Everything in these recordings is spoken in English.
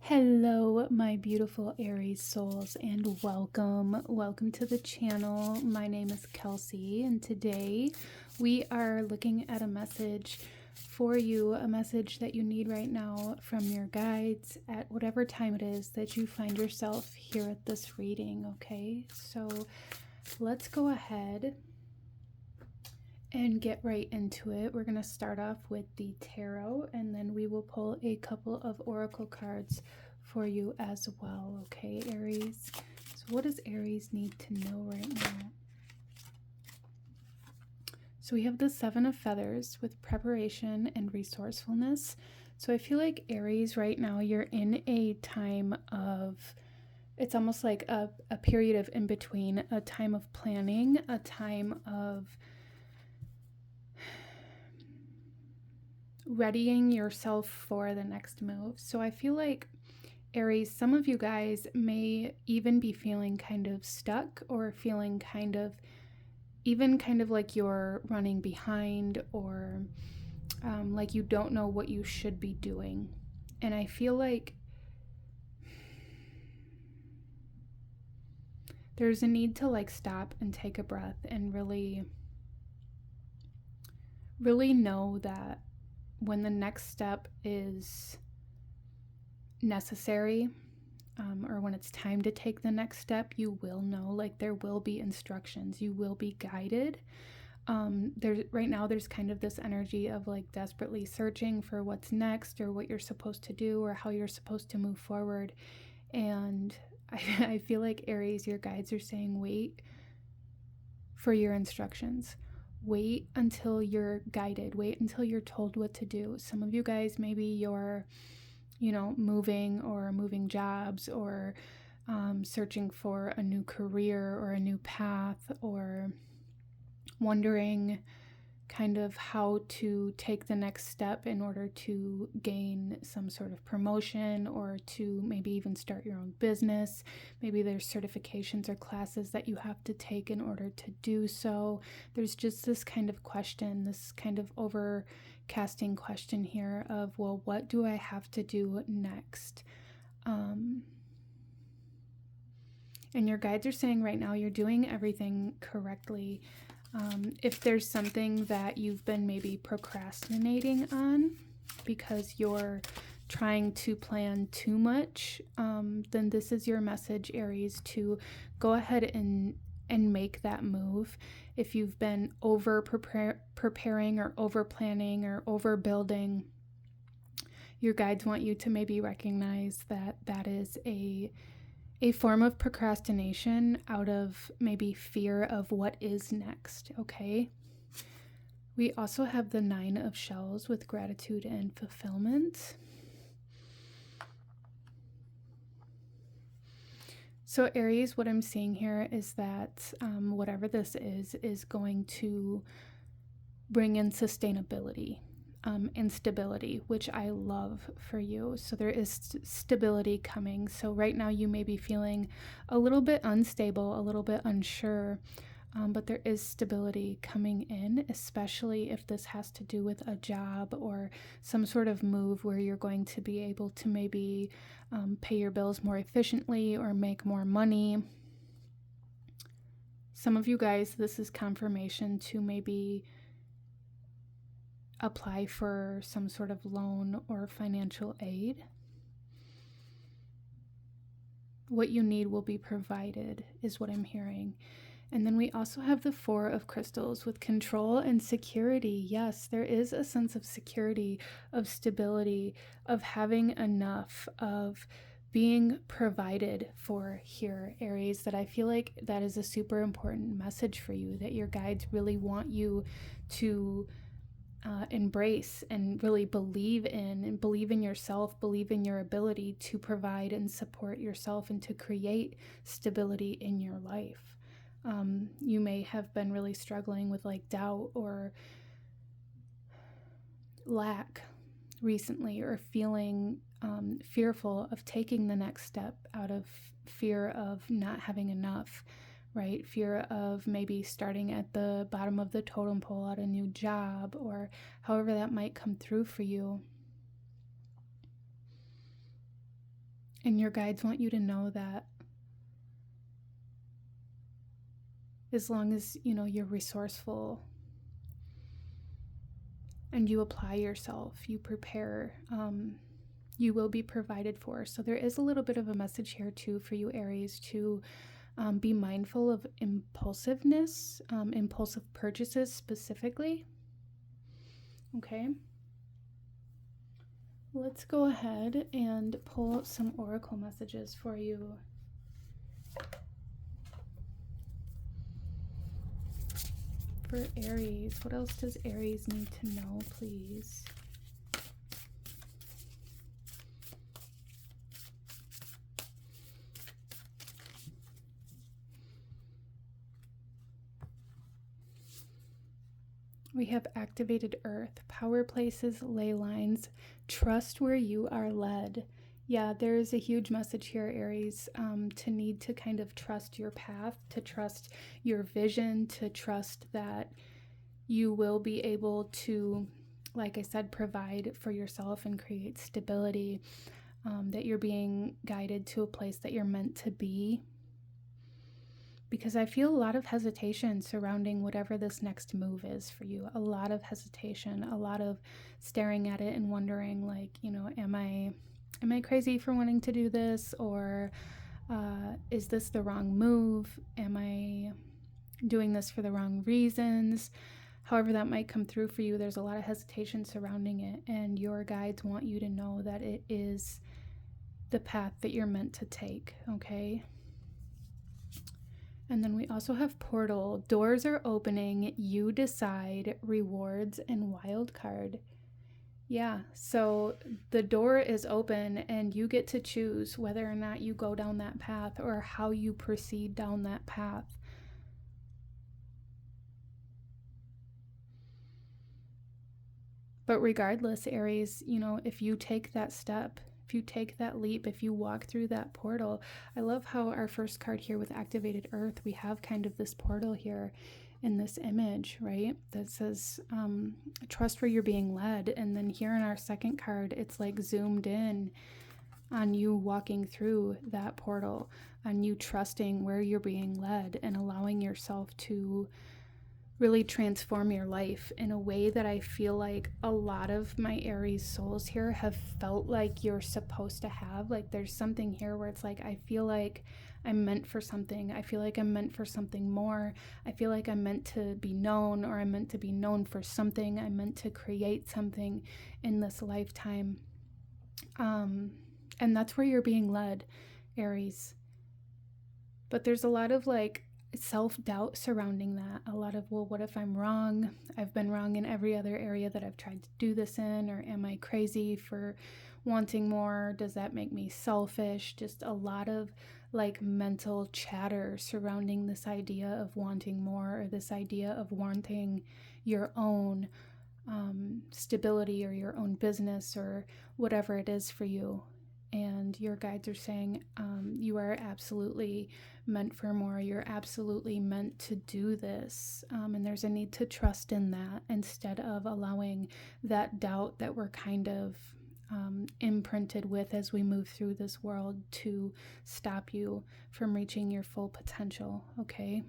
Hello, my beautiful Aries souls, and welcome to the channel. My name is Kelsey, and today we are looking at a message for you, a message that you need right now from your guides at whatever time it is that you find yourself here at this reading. Okay, so let's go ahead and get right into it. We're going to start off with the tarot, and then we will pull a couple of oracle cards for you as well. Okay, Aries. So what does Aries need to know right now? So we have the Seven of Feathers with preparation and resourcefulness. So I feel like Aries right now, you're in a time of, it's almost like a period of in between, a time of planning, a time of readying yourself for the next move. So I feel like Aries, some of you guys may even be feeling kind of stuck, or feeling kind of like you're running behind, or like you don't know what you should be doing. And I feel like there's a need to like stop and take a breath and really know that when the next step is necessary, or when it's time to take the next step, you will know, like there will be instructions, you will be guided. Right now there's kind of this energy of like desperately searching for what's next, or what you're supposed to do, or how you're supposed to move forward. And I feel like Aries, your guides are saying wait for your instructions. Wait until you're guided. Wait until you're told what to do. Some of you guys, maybe you're, moving or moving jobs, or searching for a new career or a new path, or wondering kind of how to take the next step in order to gain some sort of promotion, or to maybe even start your own business. Maybe there's certifications or classes that you have to take in order to do so. There's just this kind of question, this kind of overcasting question here of, well, what do I have to do next? And your guides are saying right now you're doing everything correctly. If there's something that you've been maybe procrastinating on because you're trying to plan too much, then this is your message, Aries, to go ahead and make that move. If you've been preparing or over planning or overbuilding, your guides want you to maybe recognize that that is a form of procrastination out of maybe fear of what is next, okay? We also have the Nine of Shells with gratitude and fulfillment. So Aries, what I'm seeing here is that whatever this is going to bring in sustainability. And stability, which I love for you. So there is stability coming. So right now you may be feeling a little bit unstable, a little bit unsure, but there is stability coming in, especially if this has to do with a job or some sort of move where you're going to be able to maybe pay your bills more efficiently or make more money. Some of you guys, this is confirmation to maybe apply for some sort of loan or financial aid. What you need will be provided, is what I'm hearing. And then we also have the Four of Crystals with control and security. Yes, there is a sense of security, of stability, of having enough, of being provided for here, Aries, that I feel like that is a super important message for you, that your guides really want you to embrace and really believe in yourself, believe in your ability to provide and support yourself and to create stability in your life. You may have been really struggling with like doubt or lack recently, or feeling fearful of taking the next step out of fear of not having enough. Right? Fear of maybe starting at the bottom of the totem pole at a new job, or however that might come through for you. And your guides want you to know that as long as, you're resourceful and you apply yourself, you prepare, you will be provided for. So there is a little bit of a message here too for you, Aries, to be mindful of impulsiveness, impulsive purchases specifically. Okay. Let's go ahead and pull some oracle messages for you. For Aries, what else does Aries need to know, please? We have activated earth, power places, ley lines, trust where you are led. Yeah, there is a huge message here, Aries, to need to kind of trust your path, to trust your vision, to trust that you will be able to, like I said, provide for yourself and create stability, that you're being guided to a place that you're meant to be. Because I feel a lot of hesitation surrounding whatever this next move is for you. A lot of hesitation, a lot of staring at it and wondering, like, am I crazy for wanting to do this? Or is this the wrong move? Am I doing this for the wrong reasons? However that might come through for you, there's a lot of hesitation surrounding it. And your guides want you to know that it is the path that you're meant to take, okay? And then we also have portal. Doors are opening. You decide. Rewards and wild card. Yeah, so the door is open and you get to choose whether or not you go down that path or how you proceed down that path. But regardless, Aries, if you take that step, if you take that leap, if you walk through that portal, I love how our first card here with activated earth, we have kind of this portal here in this image, right? That says, trust where you're being led. And then here in our second card, it's like zoomed in on you walking through that portal, on you trusting where you're being led and allowing yourself to really transform your life in a way that I feel like a lot of my Aries souls here have felt like you're supposed to have. Like there's something here where it's like, I feel like I'm meant for something. I feel like I'm meant for something more. I feel like I'm meant to be known, or I'm meant to be known for something. I'm meant to create something in this lifetime. And that's where you're being led, Aries. But there's a lot of like self-doubt surrounding that. A lot of, well, what if I'm wrong? I've been wrong in every other area that I've tried to do this in. Or am I crazy for wanting more? Does that make me selfish? Just a lot of like mental chatter surrounding this idea of wanting more, or this idea of wanting your own stability or your own business or whatever it is for you. And your guides are saying, you are absolutely meant for more. You're absolutely meant to do this. And there's a need to trust in that instead of allowing that doubt that we're kind of imprinted with as we move through this world to stop you from reaching your full potential, okay?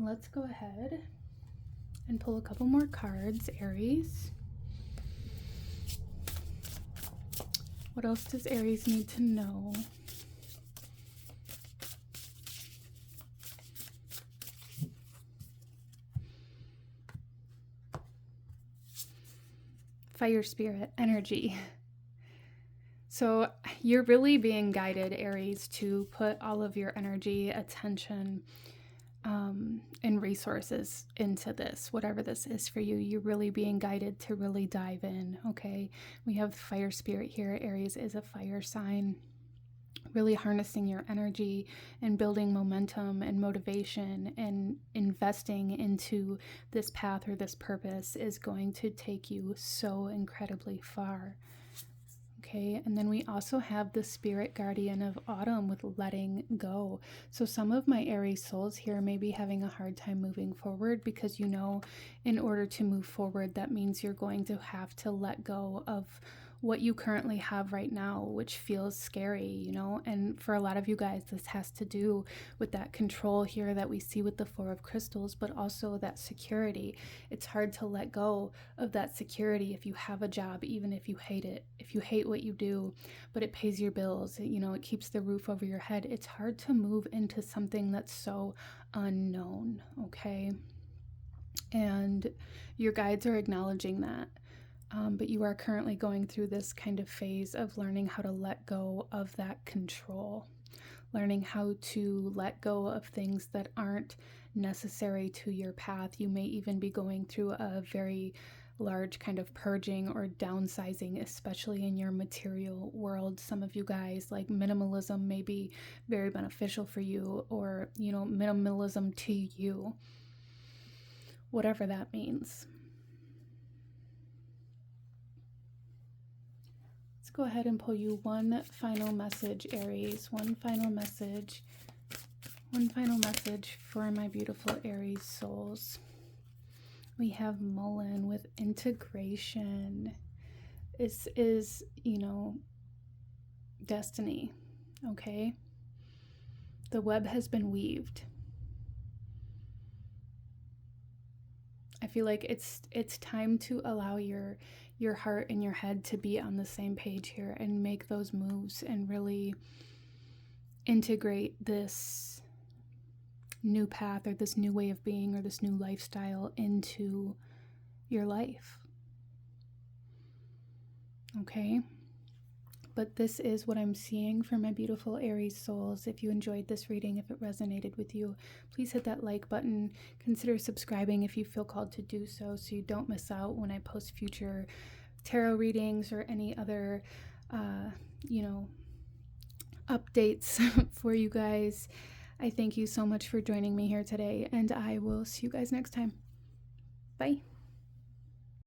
Let's go ahead and pull a couple more cards, Aries. What else does Aries need to know? Fire spirit energy. So you're really being guided, Aries, to put all of your energy, attention, and resources into this, whatever this is for you. You're really being guided to really dive in, okay? We have fire spirit here. Aries is a fire sign. Really harnessing your energy and building momentum and motivation and investing into this path or this purpose is going to take you so incredibly far. Okay, and then we also have the spirit guardian of autumn with letting go. So some of my Aries souls here may be having a hard time moving forward because, in order to move forward, that means you're going to have to let go of what you currently have right now, which feels scary, you know. And for a lot of you guys, this has to do with that control here that we see with the Four of Crystals, but also that security. It's hard to let go of that security if you have a job, even if you hate it, if you hate what you do, but it pays your bills, you know, it keeps the roof over your head. It's hard to move into something that's so unknown, okay? And your guides are acknowledging that. But you are currently going through this kind of phase of learning how to let go of that control, learning how to let go of things that aren't necessary to your path. You may even be going through a very large kind of purging or downsizing, especially in your material world. Some of you guys, like, minimalism may be very beneficial for you, or, you know, minimalism to you, whatever that means. Go ahead and pull you one final message, Aries. One final message for my beautiful Aries souls. We have Mullen with integration. This is, you know, destiny, okay? The web has been weaved. I feel like it's time to allow your heart and your head to be on the same page here and make those moves and really integrate this new path or this new way of being or this new lifestyle into your life. Okay? But this is what I'm seeing for my beautiful Aries souls. If you enjoyed this reading, if it resonated with you, please hit that like button. Consider subscribing if you feel called to do so you don't miss out when I post future tarot readings or any other, you know, updates for you guys. I thank you so much for joining me here today, and I will see you guys next time. Bye.